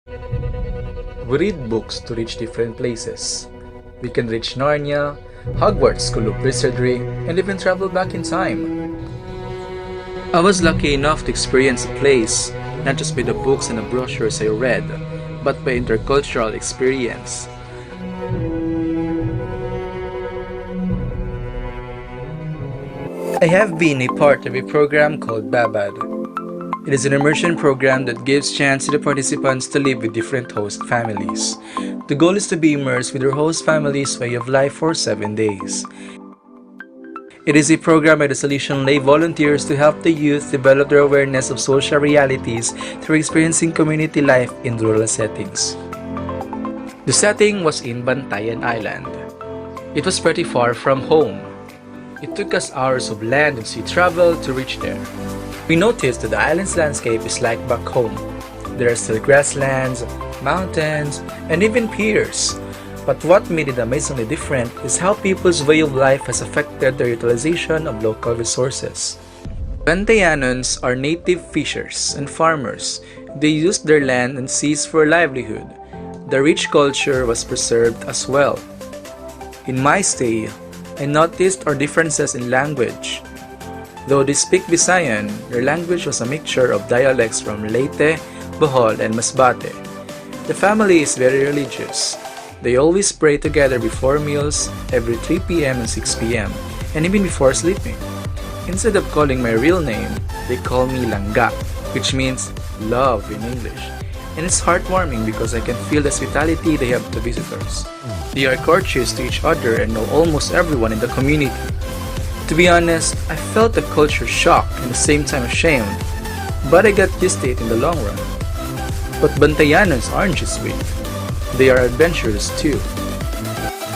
We read books to reach different places. We can reach Narnia, Hogwarts School of Wizardry, and even travel back in time. I was lucky enough to experience a place, not just by the books and the brochures I read, but by intercultural experience. I have been a part of a program called Babad. It is an immersion program that gives chance to the participants to live with different host families. The goal is to be immersed with your host family's way of life for 7 days. It is a program by the Salesian lay volunteers to help the youth develop their awareness of social realities through experiencing community life in rural settings. The setting was in Bantayan Island. It was pretty far from home. It took us hours of land and sea travel to reach there. We noticed that the island's landscape is like back home. There are still grasslands, mountains, and even piers. But what made it amazingly different is how people's way of life has affected their utilization of local resources. Bantayanons are native fishers and farmers. They used their land and seas for a livelihood. The rich culture was preserved as well. In my stay, I noticed our differences in language. Though they speak Visayan, their language was a mixture of dialects from Leyte, Bohol, and Masbate. The family is very religious. They always pray together before meals, every 3 p.m. and 6 p.m., and even before sleeping. Instead of calling my real name, they call me Langga, which means love in English. And it's heartwarming because I can feel the hospitality they have to visitors. They are courteous to each other and know almost everyone in the community. To be honest, I felt a culture shock and at the same time ashamed, but I got used to it in the long run. But Bantayanons aren't just weak. They are adventurous too.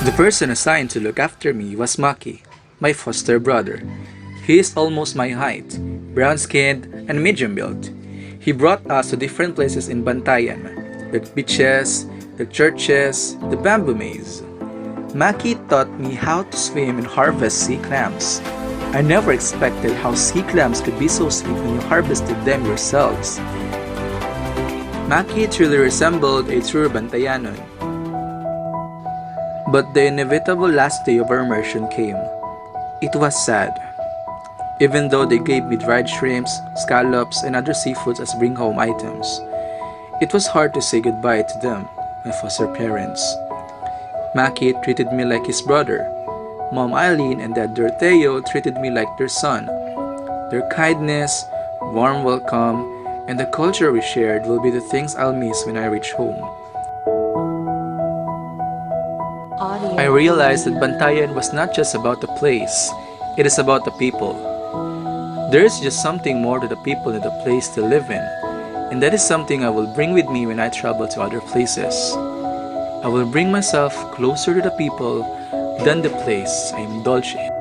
The person assigned to look after me was Maki, my foster brother. He is almost my height, brown-skinned and medium-built. He brought us to different places in Bantayan, the beaches, the churches, the bamboo maze. Maki taught me how to swim and harvest sea clams. I never expected how sea clams could be so sweet when you harvested them yourselves. Maki truly resembled a true Bantayanon. But the inevitable last day of our immersion came. It was sad. Even though they gave me dried shrimps, scallops, and other seafoods as bring-home items, it was hard to say goodbye to them, my foster parents. Maki treated me like his brother. Mom Eileen and Dad Dorteo treated me like their son. Their kindness, warm welcome, and the culture we shared will be the things I'll miss when I reach home. I realized that Bantayan was not just about the place, it is about the people. There is just something more to the people than the place to live in, and that is something I will bring with me when I travel to other places. I will bring myself closer to the people than the place I indulge in.